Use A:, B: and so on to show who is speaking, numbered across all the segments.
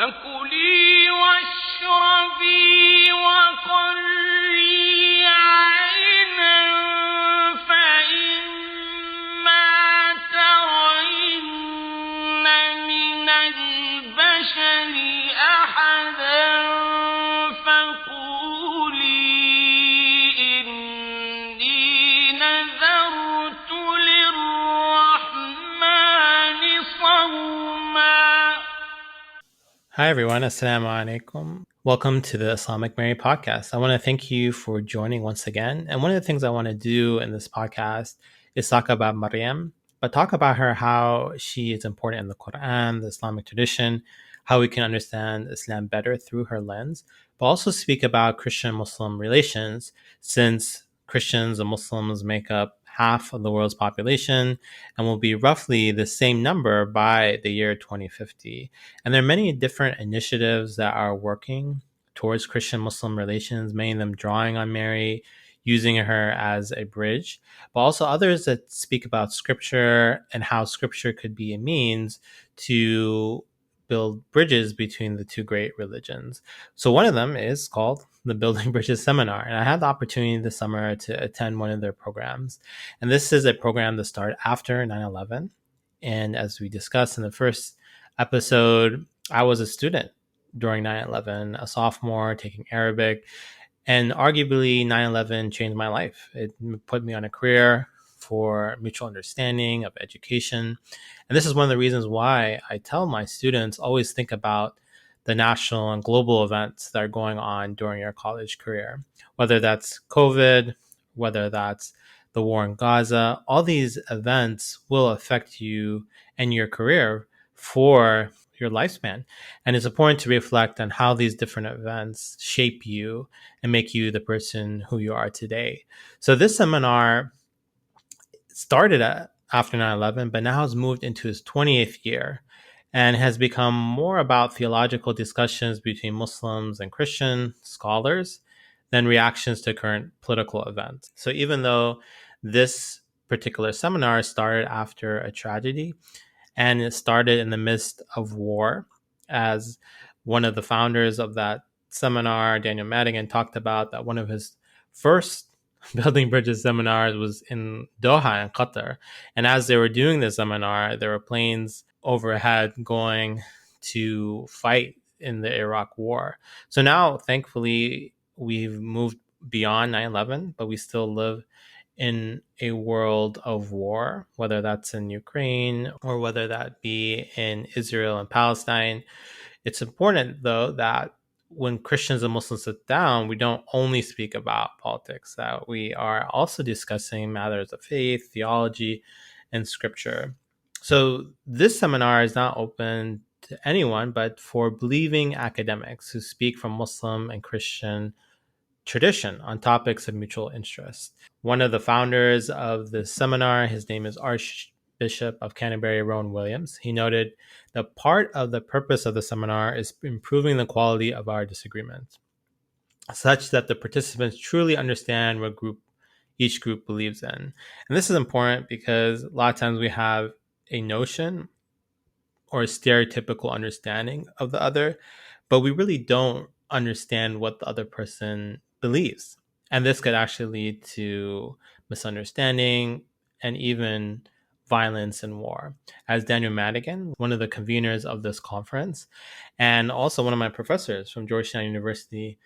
A: فكلي واشربي وقري عينا فإما ترين من البشر أحدا فقولي إني نذرت للرحمن صوما.
B: Hi everyone, Assalamu alaikum. Welcome to the Islamic Mary podcast. I want to thank you for joining once again. And one of the things I want to do in this podcast is talk about Maryam, but talk about her, how she is important in the Quran, the Islamic tradition, how we can understand Islam better through her lens, but also speak about Christian-Muslim relations, since Christians and Muslims make up half of the world's population and will be roughly the same number by the year 2050. And there are many different initiatives that are working towards Christian Muslim relations, many of them drawing on Mary, using her as a bridge, but also others that speak about scripture and how scripture could be a means to build bridges between the two great religions. So one of them is called the Building Bridges Seminar. And I had the opportunity this summer to attend one of their programs. And this is a program that started after 9/11. And as we discussed in the first episode, I was a student during 9/11, a sophomore taking Arabic, and arguably 9/11 changed my life. It put me on a career for mutual understanding of education. And this is one of the reasons why I tell my students always think about the national and global events that are going on during your college career, whether that's COVID, whether that's the war in Gaza. All these events will affect you and your career for your lifespan. And it's important to reflect on how these different events shape you and make you the person who you are today. So this seminar started after 9/11, but now has moved into its 28th year and has become more about theological discussions between Muslims and Christian scholars than reactions to current political events. So even though this particular seminar started after a tragedy and it started in the midst of war, as one of the founders of that seminar, Daniel Madigan, talked about, that one of his first Building Bridges seminars was in Doha in Qatar. And as they were doing the seminar, there were planes overhead going to fight in the Iraq war. So now, thankfully, we've moved beyond 9/11, but we still live in a world of war, whether that's in Ukraine or whether that be in Israel and Palestine. It's important, though, that when Christians and Muslims sit down, we don't only speak about politics, that we are also discussing matters of faith, theology, and scripture. So this seminar is not open to anyone, but for believing academics who speak from Muslim and Christian tradition on topics of mutual interest. One of the founders of this seminar, his name is Archbishop of Canterbury, Rowan Williams. He noted that part of the purpose of the seminar is improving the quality of our disagreements, such that the participants truly understand what each group believes in. And this is important because a lot of times we have a notion or a stereotypical understanding of the other, but we really don't understand what the other person believes. And this could actually lead to misunderstanding and even violence and war. As Daniel Madigan, one of the conveners of this conference, and also one of my professors from Georgetown University,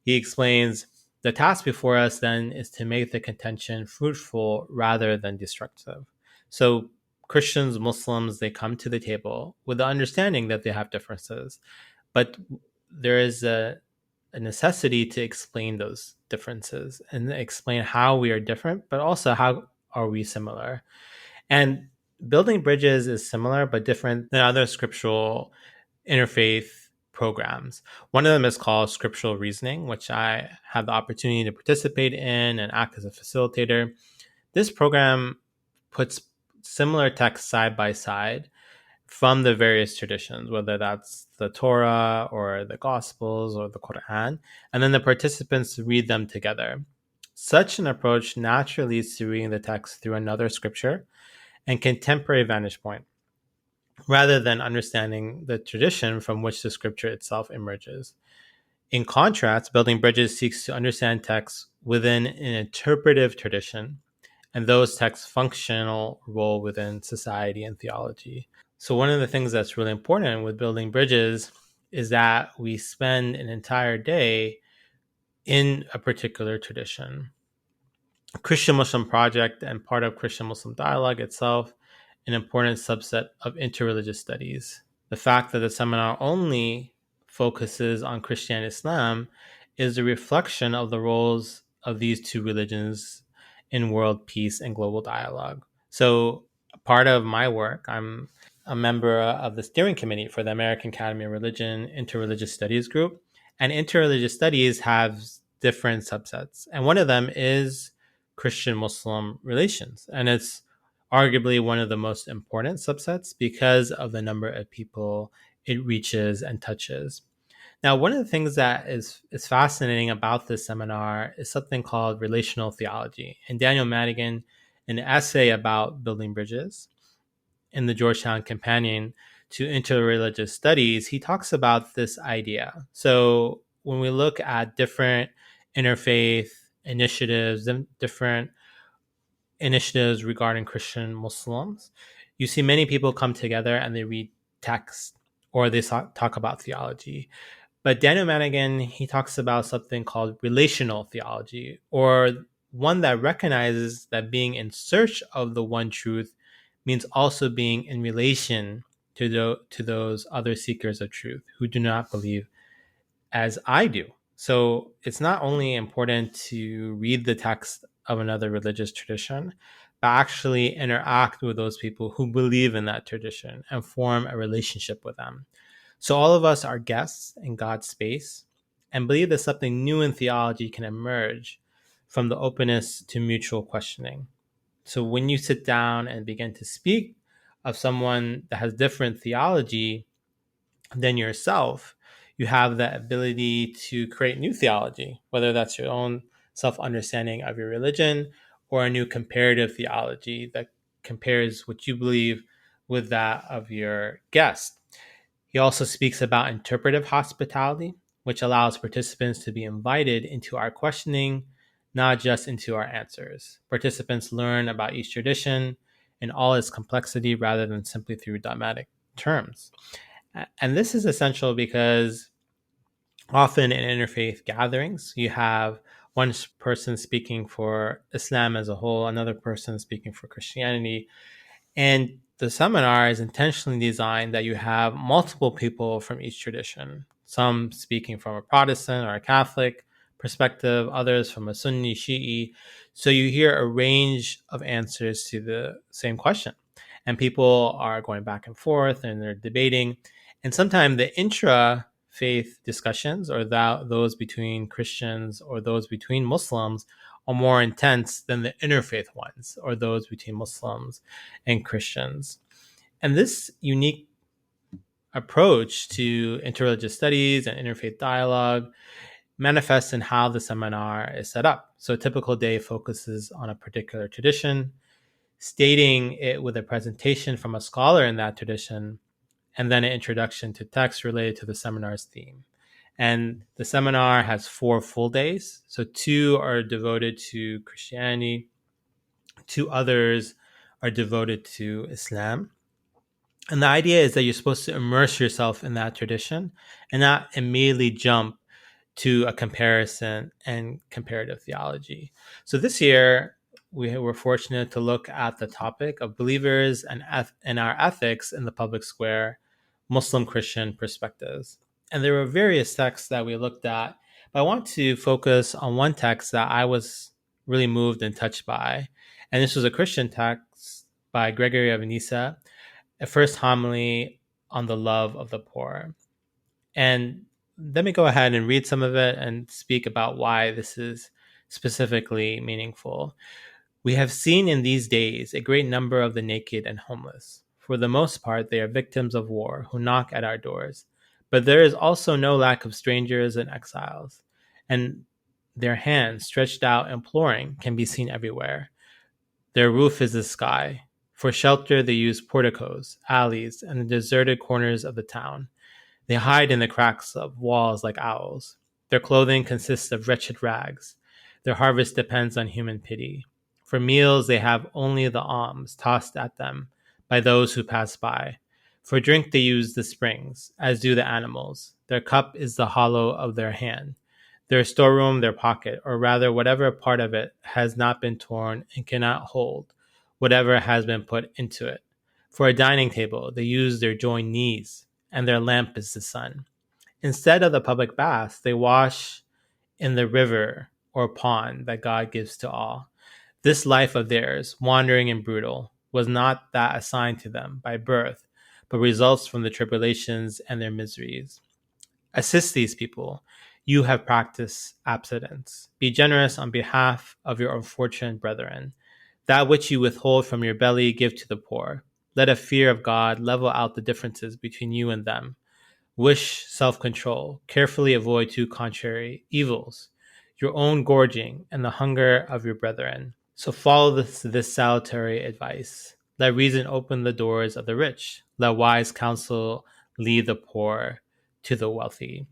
B: he explains the task before us then is to make the contention fruitful rather than destructive. So Christians, Muslims, they come to the table with the understanding that they have differences, but there is a necessity to explain those differences and explain how we are different, but also how are we similar. And building bridges is similar but different than other scriptural interfaith programs. One of them is called Scriptural Reasoning, which I had the opportunity to participate in and act as a facilitator. This program puts similar texts side by side from the various traditions, whether that's the Torah or the Gospels or the Quran, and then the participants read them together. Such an approach naturally leads to reading the text through another scripture and contemporary vantage point. rather than understanding the tradition from which the scripture itself emerges. In contrast, building bridges seeks to understand texts within an interpretive tradition and those texts' functional role within society and theology. So, one of the things that's really important with building bridges is that we spend an entire day in a particular tradition. Christian Muslim Project and part of Christian Muslim Dialogue itself, an important subset of interreligious studies. The fact that the seminar only focuses on Christianity and Islam is a reflection of the roles of these two religions in world peace and global dialogue. So, part of my work, I'm a member of the steering committee for the American Academy of Religion Interreligious Studies group. And interreligious studies have different subsets. And one of them is Christian Muslim relations. And it's arguably one of the most important subsets because of the number of people it reaches and touches. Now, one of the things that is fascinating about this seminar is something called relational theology. And Daniel Madigan, in an essay about building bridges in the Georgetown Companion to Interreligious Studies, he talks about this idea. So when we look at different interfaith initiatives and different initiatives regarding Christian Muslims, you see many people come together and they read text or they talk about theology. But Daniel Madigan, he talks about something called relational theology, or one that recognizes that being in search of the one truth means also being in relation to those other seekers of truth who do not believe as I do. So it's not only important to read the text of another religious tradition, but actually interact with those people who believe in that tradition and form a relationship with them. So all of us are guests in God's space and believe that something new in theology can emerge from the openness to mutual questioning. So when you sit down and begin to speak of someone that has different theology than yourself, you have the ability to create new theology, whether that's your own self understanding of your religion or a new comparative theology that compares what you believe with that of your guest. He also speaks about interpretive hospitality, which allows participants to be invited into our questioning, not just into our answers. Participants learn about each tradition in all its complexity rather than simply through dogmatic terms. And this is essential because often in interfaith gatherings, you have one person speaking for Islam as a whole, another person speaking for Christianity. And the seminar is intentionally designed that you have multiple people from each tradition, some speaking from a Protestant or a Catholic perspective, others from a Sunni, Shi'i. So you hear a range of answers to the same question. And people are going back and forth and they're debating. And sometimes the intra faith discussions or those between Christians or those between Muslims are more intense than the interfaith ones or those between Muslims and Christians. And this unique approach to interreligious studies and interfaith dialogue manifests in how the seminar is set up. So a typical day focuses on a particular tradition, stating it with a presentation from a scholar in that tradition, and then an introduction to text related to the seminar's theme. And the seminar has 4 full days. So 2 are devoted to Christianity, 2 others are devoted to Islam. And the idea is that you're supposed to immerse yourself in that tradition and not immediately jump to a comparison and comparative theology. So this year, we were fortunate to look at the topic of believers and our ethics in the public square, Muslim Christian perspectives. And there were various texts that we looked at, but I want to focus on one text that I was really moved and touched by. And this was a Christian text by Gregory of Nyssa, a first homily on the love of the poor. And let me go ahead and read some of it and speak about why this is specifically meaningful. We have seen in these days a great number of the naked and homeless. For the most part, they are victims of war who knock at our doors. But there is also no lack of strangers and exiles, and their hands stretched out imploring can be seen everywhere. Their roof is the sky, For shelter, they use porticos, alleys, and the deserted corners of the town. They hide in the cracks of walls like owls. Their clothing consists of wretched rags. Their harvest depends on human pity. For meals, they have only the alms tossed at them by those who pass by. For drink, they use the springs, as do the animals. Their cup is the hollow of their hand. Their storeroom, their pocket, or rather, whatever part of it has not been torn and cannot hold whatever has been put into it. For a dining table, they use their joined knees, and their lamp is the sun. Instead of the public baths, they wash in the river or pond that God gives to all. This life of theirs, wandering and brutal, was not that assigned to them by birth, but results from the tribulations and their miseries. Assist these people. You have practiced abstinence. Be generous on behalf of your unfortunate brethren. That which you withhold from your belly, give to the poor. Let a fear of God level out the differences between you and them. Wish self control. Carefully avoid two contrary evils, your own gorging and the hunger of your brethren. So follow this salutary advice. Let reason open the doors of the rich. Let wise counsel lead the poor to the wealthy.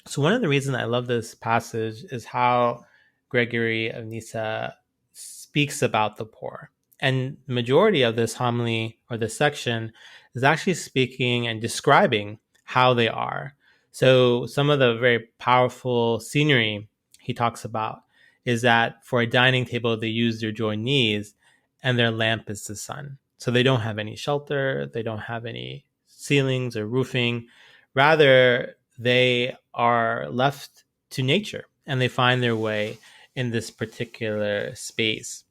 B: So one of the reasons I love this passage is how Gregory of Nyssa speaks about the poor. And the majority of this homily or this section is actually speaking and describing how they are. So some of the very powerful scenery he talks about is that for a dining table, they use their joined knees and their lamp is the sun. So they don't have any shelter, they don't have any ceilings or roofing. Rather, they are left to nature and they find their way in this particular space.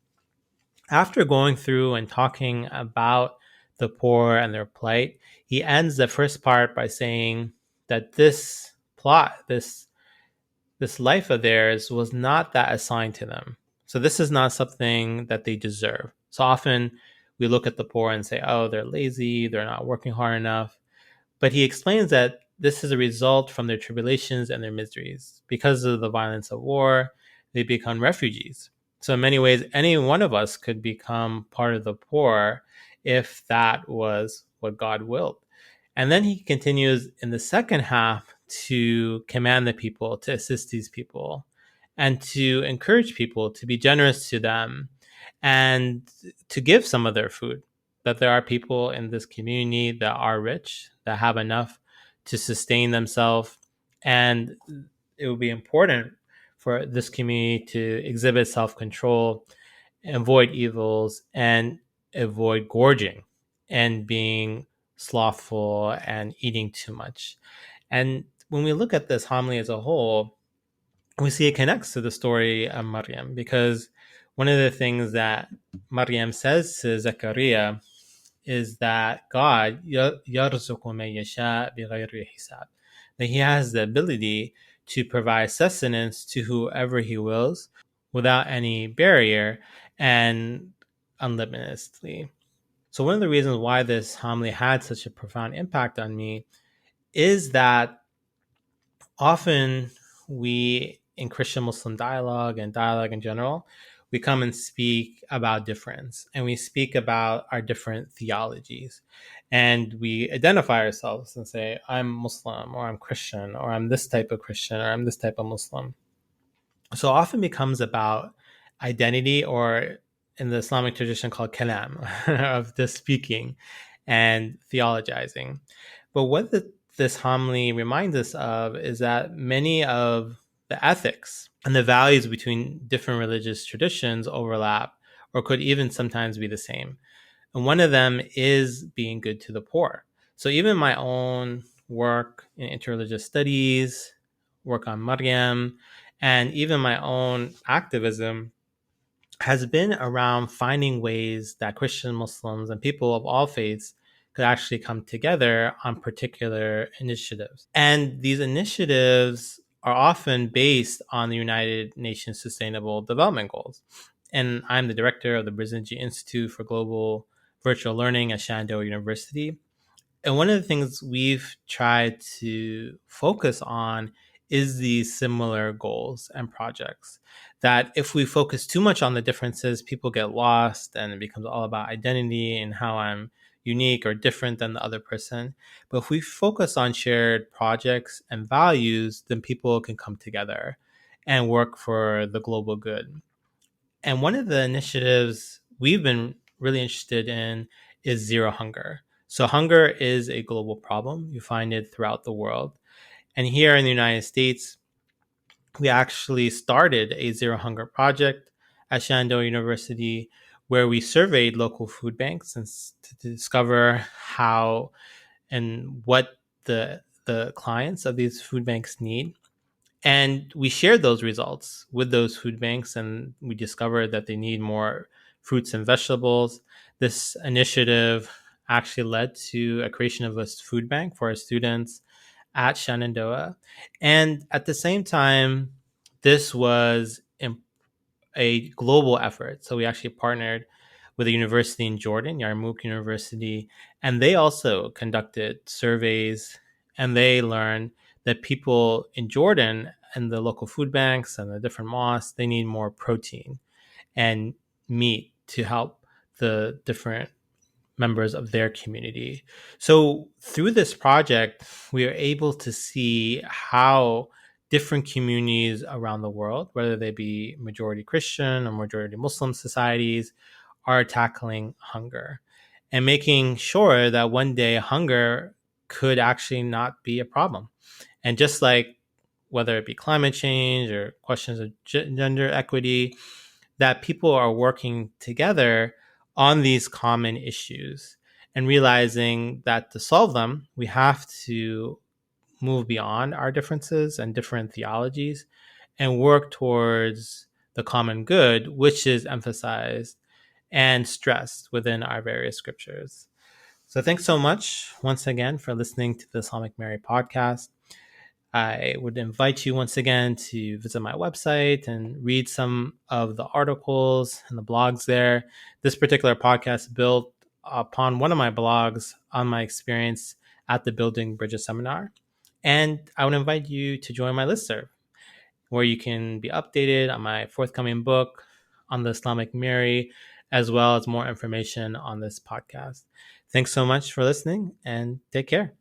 B: After going through and talking about the poor and their plight, he ends the first part by saying that this plot, this life of theirs was not that assigned to them. So this is not something that they deserve. So often we look at the poor and say, oh, they're lazy, they're not working hard enough. But he explains that this is a result from their tribulations and their miseries. Because of the violence of war, they become refugees. So in many ways, any one of us could become part of the poor if that was what God willed. And then he continues in the second half to command the people to assist these people and to encourage people to be generous to them and to give some of their food. That there are people in this community that are rich, that have enough to sustain themselves. And it would be important for this community to exhibit self-control, avoid evils, and avoid gorging and being slothful and eating too much. And when we look at this homily as a whole, we see it connects to the story of Maryam, because one of the things that Maryam says to Zechariah is that God yarzuqu man yasha bighayri hisab, that he has the ability to provide sustenance to whoever he wills without any barrier and unlimitedly. So one of the reasons why this homily had such a profound impact on me is that often we, in Christian Muslim dialogue and dialogue in general, we come and speak about difference and we speak about our different theologies. And we identify ourselves and say, I'm Muslim, or I'm Christian, or I'm this type of Christian, or I'm this type of Muslim. So often becomes about identity, or in the Islamic tradition called kalam, of the speaking and theologizing. But what this homily reminds us of is that many of the ethics and the values between different religious traditions overlap, or could even sometimes be the same. And one of them is being good to the poor. So even my own work in interreligious studies, work on Maryam, and even my own activism has been around finding ways that Christian Muslims and people of all faiths could actually come together on particular initiatives. And these initiatives are often based on the United Nations Sustainable Development Goals. And I'm the director of the Brzezinski Institute for Global Virtual Learning at Shenandoah University. And one of the things we've tried to focus on is these similar goals and projects. That if we focus too much on the differences, people get lost and it becomes all about identity and how I'm unique or different than the other person. But if we focus on shared projects and values, then people can come together and work for the global good. And one of the initiatives we've been really interested in is zero hunger. So, hunger is a global problem. You find it throughout the world. And here in the United States, we actually started a zero hunger project at Shenandoah University where we surveyed local food banks and to discover how and what the clients of these food banks need. And we shared those results with those food banks, and we discovered that they need more fruits and vegetables. This initiative actually led to a creation of a food bank for our students at Shenandoah. And at the same time, this was a global effort. So we actually partnered with a university in Jordan, Yarmouk University, and they also conducted surveys and they learned that people in Jordan and the local food banks and the different mosques, they need more protein and meat to help the different members of their community. So through this project, we are able to see how different communities around the world, whether they be majority Christian or majority Muslim societies, are tackling hunger and making sure that one day hunger could actually not be a problem. And just like whether it be climate change or questions of gender equity, that people are working together on these common issues and realizing that to solve them, we have to move beyond our differences and different theologies and work towards the common good, which is emphasized and stressed within our various scriptures. So, thanks so much once again for listening to the Islamic Mary podcast. I would invite you once again to visit my website and read some of the articles and the blogs there. This particular podcast built upon one of my blogs on my experience at the Building Bridges seminar. And I would invite you to join my listserv, where you can be updated on my forthcoming book on the Islamic Mary, as well as more information on this podcast. Thanks so much for listening and take care.